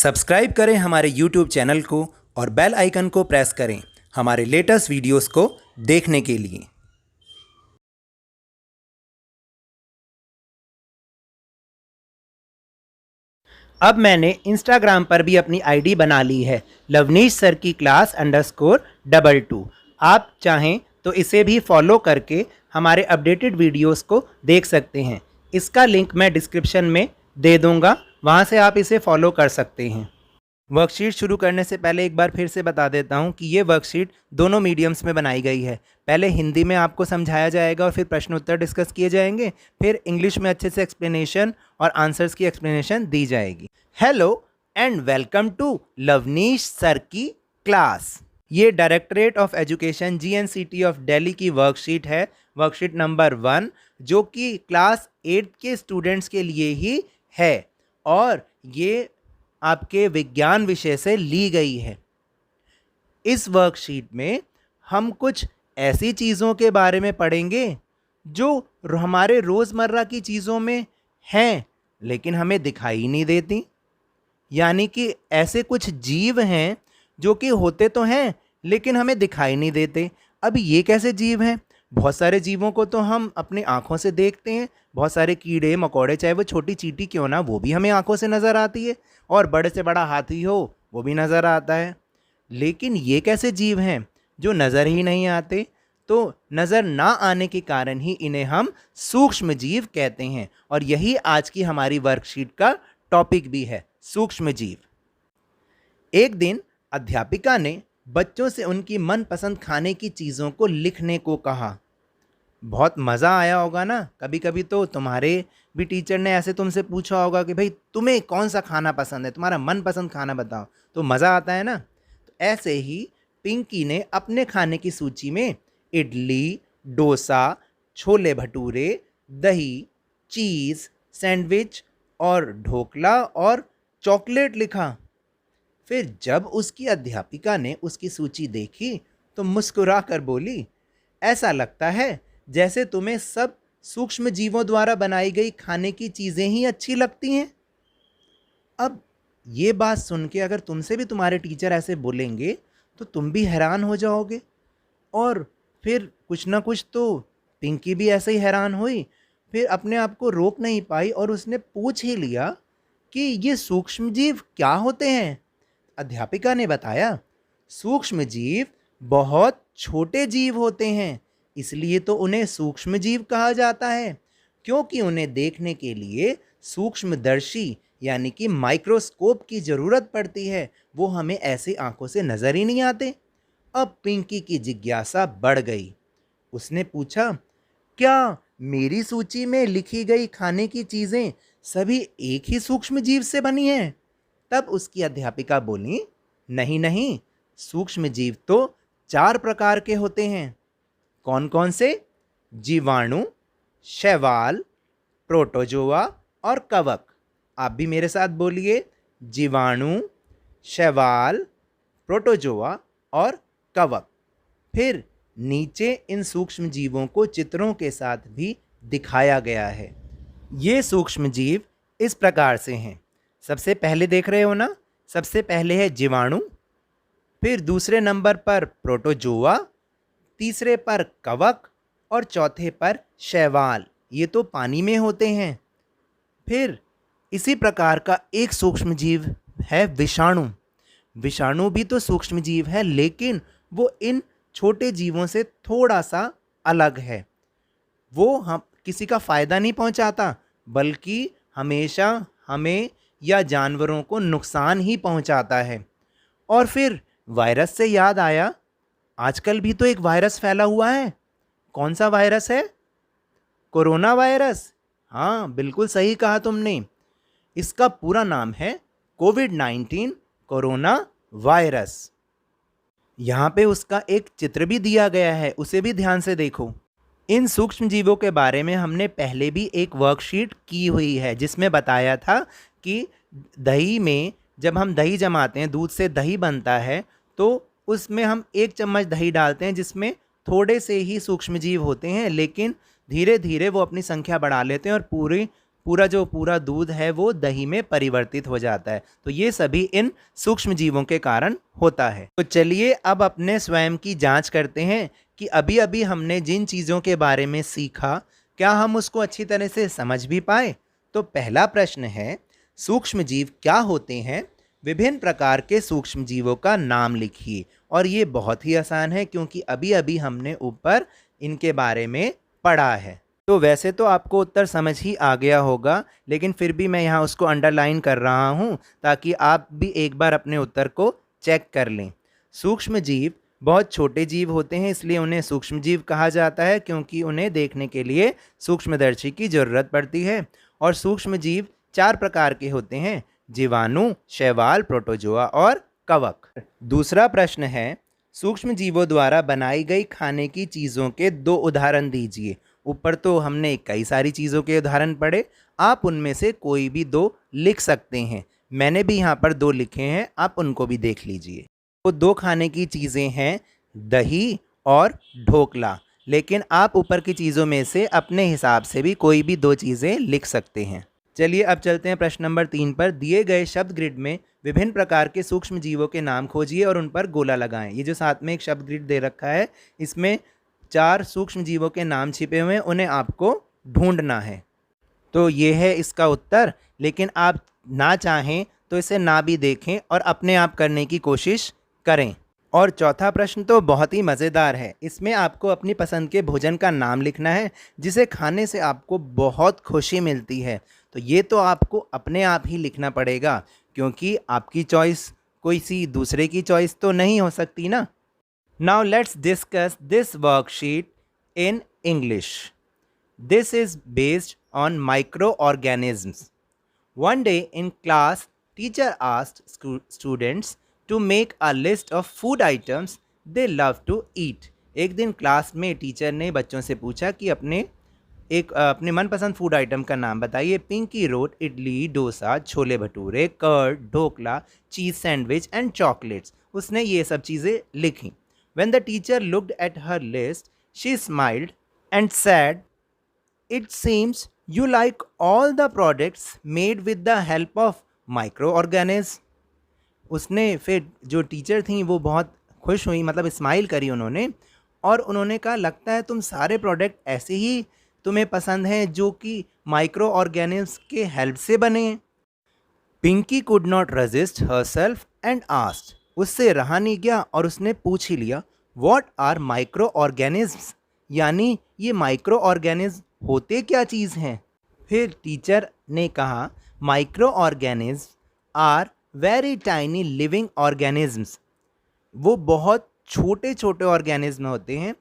Subscribe करें हमारे YouTube channel को और बेल आइकन को प्रेस करें हमारे लेटेस्ट वीडियोस को देखने के लिए। अब मैंने इंस्टाग्राम पर भी अपनी आईडी बना ली है, लवनीश सर की क्लास _22। आप चाहें तो इसे भी फॉलो करके हमारे अपडेटेड वीडियोस को देख सकते हैं। इसका लिंक मैं डिस्क्रिप्शन में दे दूंगा, वहां से आप इसे फॉलो कर सकते हैं। वर्कशीट शुरू करने से पहले एक बार फिर से बता देता हूं कि ये वर्कशीट दोनों मीडियम्स में बनाई गई है। पहले हिंदी में आपको समझाया जाएगा और फिर प्रश्न उत्तर डिस्कस किए जाएंगे, फिर इंग्लिश में अच्छे से एक्सप्लेनेशन और आंसर्स की एक्सप्लेनेशन दी जाएगी। Hello and welcome to Lavneesh sir की क्लास। ये directorate of education GNCT of Delhi की वर्कशीट है, वर्कशीट नंबर 1, जो कि क्लास 8 के स्टूडेंट्स के लिए ही है और ये आपके विज्ञान विषय से ली गई है। इस वर्कशीट में हम कुछ ऐसी चीज़ों के बारे में पढ़ेंगे जो हमारे रोज़मर्रा की चीज़ों में हैं लेकिन हमें दिखाई नहीं देती। यानी कि ऐसे कुछ जीव हैं जो कि होते तो हैं लेकिन हमें दिखाई नहीं देते। अब ये कैसे जीव हैं? बहुत सारे जीवों को तो हम अपनी आँखों से देखते हैं, बहुत सारे कीड़े मकोड़े, चाहे वो छोटी चींटी क्यों ना, वो भी हमें आँखों से नज़र आती है, और बड़े से बड़ा हाथी हो वो भी नज़र आता है। लेकिन ये कैसे जीव हैं जो नज़र ही नहीं आते? तो नज़र ना आने के कारण ही इन्हें हम सूक्ष्म जीव कहते हैं, और यही आज की हमारी वर्कशीट का टॉपिक भी है, सूक्ष्म जीव। एक दिन अध्यापिका ने बच्चों से उनकी मनपसंद खाने की चीज़ों को लिखने को कहा। बहुत मज़ा आया होगा ना। कभी कभी तो तुम्हारे भी टीचर ने ऐसे तुमसे पूछा होगा कि भाई तुम्हें कौन सा खाना पसंद है, तुम्हारा मनपसंद खाना बताओ, तो मज़ा आता है ना। तो ऐसे ही पिंकी ने अपने खाने की सूची में इडली, डोसा, छोले भटूरे, दही, चीज़, सैंडविच और ढोकला और चॉकलेट लिखा। फिर जब उसकी अध्यापिका ने उसकी सूची देखी तो मुस्कुरा कर बोली, ऐसा लगता है जैसे तुम्हें सब सूक्ष्म जीवों द्वारा बनाई गई खाने की चीज़ें ही अच्छी लगती हैं। अब ये बात सुन के अगर तुमसे भी तुम्हारे टीचर ऐसे बोलेंगे तो तुम भी हैरान हो जाओगे। और फिर कुछ ना कुछ तो पिंकी भी ऐसे ही हैरान हुई, फिर अपने आप को रोक नहीं पाई और उसने पूछ ही लिया कि ये सूक्ष्म जीव क्या होते हैं। अध्यापिका ने बताया, सूक्ष्म जीव बहुत छोटे जीव होते हैं, इसलिए तो उन्हें सूक्ष्म जीव कहा जाता है, क्योंकि उन्हें देखने के लिए सूक्ष्मदर्शी यानी कि माइक्रोस्कोप की ज़रूरत पड़ती है। वो हमें ऐसी आंखों से नज़र ही नहीं आते। अब पिंकी की जिज्ञासा बढ़ गई। उसने पूछा, क्या मेरी सूची में लिखी गई खाने की चीज़ें सभी एक ही सूक्ष्म जीव से बनी हैं? तब उसकी अध्यापिका बोली, नहीं नहीं, सूक्ष्म जीव तो 4 प्रकार के होते हैं। कौन कौन से? जीवाणु, शैवाल, प्रोटोजोआ और कवक। आप भी मेरे साथ बोलिए, जीवाणु, शैवाल, प्रोटोजोआ और कवक। फिर नीचे इन सूक्ष्म जीवों को चित्रों के साथ भी दिखाया गया है। ये सूक्ष्म जीव इस प्रकार से हैं। सबसे पहले देख रहे हो ना, सबसे पहले है जीवाणु, फिर दूसरे नंबर पर प्रोटोजोआ, तीसरे पर कवक और चौथे पर शैवाल। ये तो पानी में होते हैं। फिर इसी प्रकार का एक सूक्ष्म जीव है विषाणु। विषाणु भी तो सूक्ष्म जीव है, लेकिन वो इन छोटे जीवों से थोड़ा सा अलग है। वो हम किसी का फ़ायदा नहीं पहुंचाता, बल्कि हमेशा हमें या जानवरों को नुकसान ही पहुंचाता है। और फिर वायरस से याद आया, आजकल भी तो एक वायरस फैला हुआ है। कौन सा वायरस है? Corona virus. हाँ, बिल्कुल सही कहा तुमने। इसका पूरा नाम है कोविड-19 कोरोना वायरस। यहाँ पे उसका एक चित्र भी दिया गया है, उसे भी ध्यान से देखो। इन सूक्ष्म जीवों के बारे में हमने पहले भी एक वर्कशीट की हुई है, जिसमें बताया था कि दही में जब हम दही जमाते हैं, दूध से दही बनता है, तो उसमें हम 1 चम्मच दही डालते हैं, जिसमें थोड़े से ही सूक्ष्म जीव होते हैं, लेकिन धीरे धीरे वो अपनी संख्या बढ़ा लेते हैं और पूरी पूरा जो पूरा दूध है वो दही में परिवर्तित हो जाता है। तो ये सभी इन सूक्ष्म जीवों के कारण होता है। तो चलिए अब अपने स्वयं की जांच करते हैं कि अभी अभी हमने जिन चीज़ों के बारे में सीखा, क्या हम उसको अच्छी तरह से समझ भी पाए। तो पहला प्रश्न है, सूक्ष्म जीव क्या होते हैं? विभिन्न प्रकार के सूक्ष्म जीवों का नाम लिखिए। और ये बहुत ही आसान है क्योंकि अभी अभी हमने ऊपर इनके बारे में पढ़ा है। तो वैसे तो आपको उत्तर समझ ही आ गया होगा, लेकिन फिर भी मैं यहाँ उसको अंडरलाइन कर रहा हूँ ताकि आप भी एक बार अपने उत्तर को चेक कर लें। सूक्ष्म जीव बहुत छोटे जीव होते हैं, इसलिए उन्हें सूक्ष्म जीव कहा जाता है क्योंकि उन्हें देखने के लिए सूक्ष्मदर्शी की ज़रूरत पड़ती है। और सूक्ष्म जीव 4 प्रकार के होते हैं, जीवाणु, शैवाल, प्रोटोजोआ और कवक। दूसरा प्रश्न है, सूक्ष्म जीवों द्वारा बनाई गई खाने की चीज़ों के 2 उदाहरण दीजिए। ऊपर तो हमने कई सारी चीज़ों के उदाहरण पढ़े, आप उनमें से कोई भी 2 लिख सकते हैं। मैंने भी यहाँ पर 2 लिखे हैं, आप उनको भी देख लीजिए। तो 2 खाने की चीज़ें हैं दही और ढोकला, लेकिन आप ऊपर की चीज़ों में से अपने हिसाब से भी कोई भी 2 चीज़ें लिख सकते हैं। चलिए अब चलते हैं प्रश्न नंबर 3 पर। दिए गए शब्द ग्रिड में विभिन्न प्रकार के सूक्ष्म जीवों के नाम खोजिए और उन पर गोला लगाएं। ये जो साथ में एक शब्द ग्रिड दे रखा है, इसमें 4 सूक्ष्म जीवों के नाम छिपे हुए हैं, उन्हें आपको ढूंढना है। तो ये है इसका उत्तर, लेकिन आप ना चाहें तो इसे ना भी देखें और अपने आप करने की कोशिश करें। और चौथा प्रश्न तो बहुत ही मज़ेदार है। इसमें आपको अपनी पसंद के भोजन का नाम लिखना है जिसे खाने से आपको बहुत खुशी मिलती है। तो ये तो आपको अपने आप ही लिखना पड़ेगा क्योंकि आपकी चॉइस कोई सी दूसरे की चॉइस तो नहीं हो सकती ना। Now let's discuss this worksheet in English. This is based on microorganisms. One day in class, teacher asked students to make a list of food items they love to eat. एक दिन class में teacher ने बच्चों से पूछा कि अपने मनपसंद फूड आइटम का नाम बताइए। Pinky wrote idli, dosa, chhole bhature, curd, dhokla, cheese sandwich and chocolates. उसने ये सब चीज़ें लिखी। When the teacher looked at her list, she smiled and said, "It seems you like all the products made with the help of microorganisms." उसने फिर जो टीचर थी वो बहुत खुश हुई, मतलब स्माइल करी उन्होंने, और उन्होंने कहा लगता है तुम सारे प्रोडक्ट ऐसे ही तुम्हें पसंद हैं जो कि माइक्रो ऑर्गेनिज्म्स के हेल्प से बने हैं। Pinky could not resist herself and asked, उससे रहा नहीं गया और उसने पूछ ही लिया, व्हाट आर माइक्रो ऑर्गेनिज्म्स, यानी ये माइक्रो ऑर्गेनिज्म होते क्या चीज़ हैं। फिर टीचर ने कहा, micro organism are very tiny living organisms, वो बहुत छोटे छोटे ऑर्गेनिज्म होते हैं।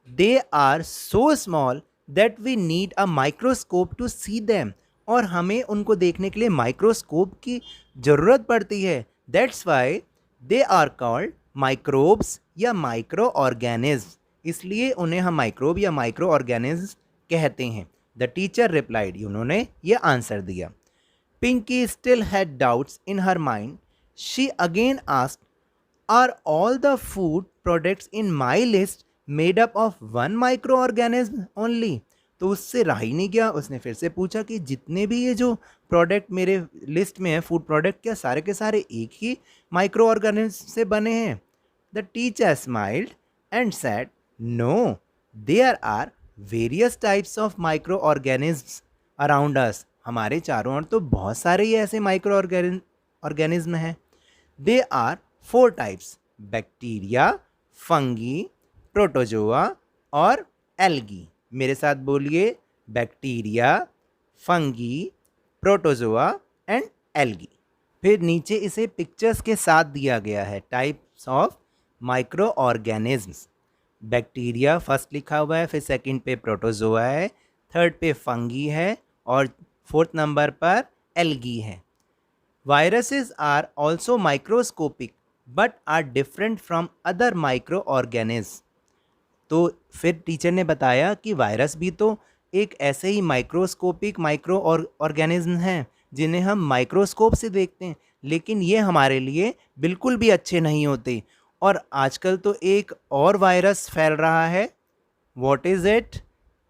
They are so small that we need a microscope to see them, और हमें उनको देखने के लिए माइक्रोस्कोप की ज़रूरत पड़ती है। That's why they are called microbes या माइक्रो ऑर्गेनिज्म, इसलिए उन्हें हम माइक्रोब या माइक्रो ऑर्गेनिज्म कहते हैं। द टीचर रिप्लाइड, उन्होंने ये आंसर दिया। Pinky still had doubts in her mind. She again asked, are all the food products in my list made up of one micro organism only. तो उससे रहा ही नहीं गया, उसने फिर से पूछा कि जितने भी ये जो प्रोडक्ट मेरे लिस्ट में है फूड प्रोडक्ट, क्या सारे के सारे एक ही माइक्रो ऑर्गेनिज्म से बने हैं। The teacher smiled and said, no, there are various types of micro organisms around us. हमारे चारों ओर तो बहुत सारे ही ऐसे माइक्रो ऑर्गेनिज्म हैं। They are 4 types, bacteria, fungi, protozoa और एल्गी। मेरे साथ बोलिए, bacteria, fungi, protozoa and algae. फिर नीचे इसे पिक्चर्स के साथ दिया गया है, types of micro organisms. Bacteria first लिखा हुआ है, फिर सेकंड पे प्रोटोजोआ है, थर्ड पे फंगी है और फोर्थ नंबर पर एल्गी है। Viruses are also microscopic but are different from other micro organism. तो फिर टीचर ने बताया कि वायरस भी तो एक ऐसे ही माइक्रोस्कोपिक माइक्रो ऑर्गेनिज्म हैं जिन्हें हम माइक्रोस्कोप से देखते हैं, लेकिन ये हमारे लिए बिल्कुल भी अच्छे नहीं होते। और आजकल तो एक और वायरस फैल रहा है। What is it?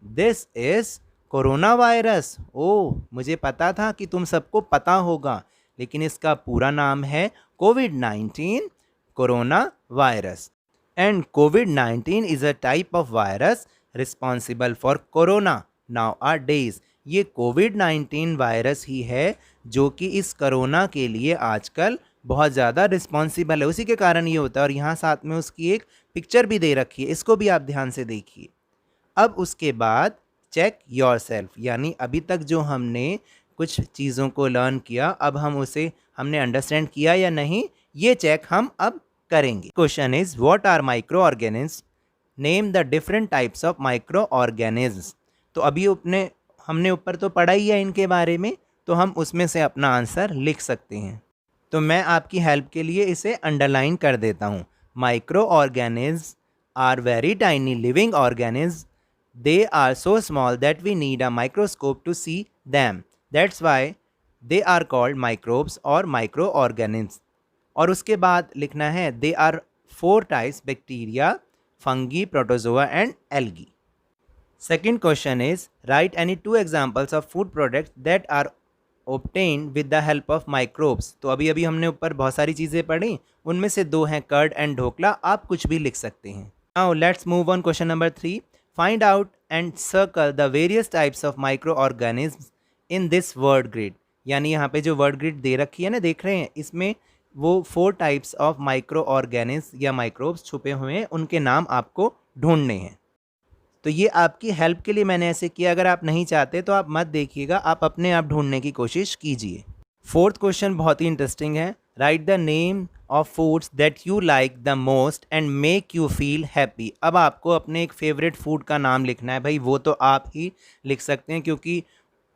This is corona virus, oh मुझे पता था कि तुम सबको पता होगा, लेकिन इसका पूरा नाम है कोविड-19 कोरोना वायरस। एंड कोविड-19 is a type of virus responsible for corona nowadays. ये कोविड-19 वायरस ही है जो कि इस कोरोना के लिए आजकल बहुत ज़्यादा रिस्पॉन्सिबल है, उसी के कारण ये होता है। और यहाँ साथ में उसकी एक पिक्चर भी दे रखी है, इसको भी आप ध्यान से देखिए। अब उसके बाद चेक योरसेल्फ, यानी अभी तक जो हमने कुछ चीज़ों को लर्न किया, अब हम उसे हमने अंडरस्टैंड किया या नहीं, ये चेक हम अब करेंगे। Question is what are micro organism, name the different types of micro organism. तो अभी हमने ऊपर तो पढ़ा ही है इनके बारे में, तो हम उसमें से अपना आंसर लिख सकते हैं। तो मैं आपकी हेल्प के लिए इसे अंडरलाइन कर देता हूँ। Micro organism are very tiny living organism, they are so small that we need a microscope to see them, that's why they are called microbes or microorganisms। और उसके बाद लिखना है they are 4 types bacteria, fungi, protozoa and algae। Second question is write any 2 examples of food products that are obtained with the help of microbes। तो अभी हमने ऊपर बहुत सारी चीज़ें पढ़ी, उनमें से 2 हैं कर्ड एंड ढोकला, आप कुछ भी लिख सकते हैं। Now let's move on question number 3। Find out and circle the various types of microorganisms in this word grid। यानी यहाँ पे जो वर्ड ग्रिड दे रखी है ना, देख रहे हैं, इसमें वो 4 टाइप्स ऑफ माइक्रो ऑर्गेनिज्म या माइक्रोब्स छुपे हुए हैं, उनके नाम आपको ढूंढने हैं। तो ये आपकी हेल्प के लिए मैंने ऐसे किया, अगर आप नहीं चाहते तो आप मत देखिएगा, आप अपने आप ढूंढने की कोशिश कीजिए। 4th क्वेश्चन बहुत ही इंटरेस्टिंग है। Right the name of foods that you like the most and make you feel happy. अब आपको अपने एक फेवरेट फूड का नाम लिखना है। भाई वो तो आप ही लिख सकते हैं, क्योंकि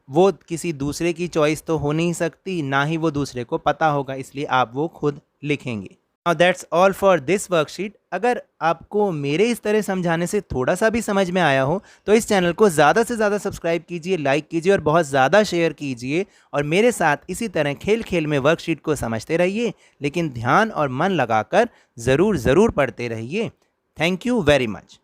वो किसी दूसरे की चॉइस तो हो नहीं सकती, ना ही वो दूसरे को पता होगा, इसलिए आप वो खुद लिखेंगे। Now that's all for this worksheet. अगर आपको मेरे इस तरह समझाने से थोड़ा सा भी समझ में आया हो तो इस चैनल को ज़्यादा से ज़्यादा सब्सक्राइब कीजिए, लाइक कीजिए और बहुत ज़्यादा शेयर कीजिए। और मेरे साथ इसी तरह खेल खेल में वर्कशीट को समझते रहिए, लेकिन ध्यान और मन लगाकर ज़रूर पढ़ते रहिए। Thank you very much.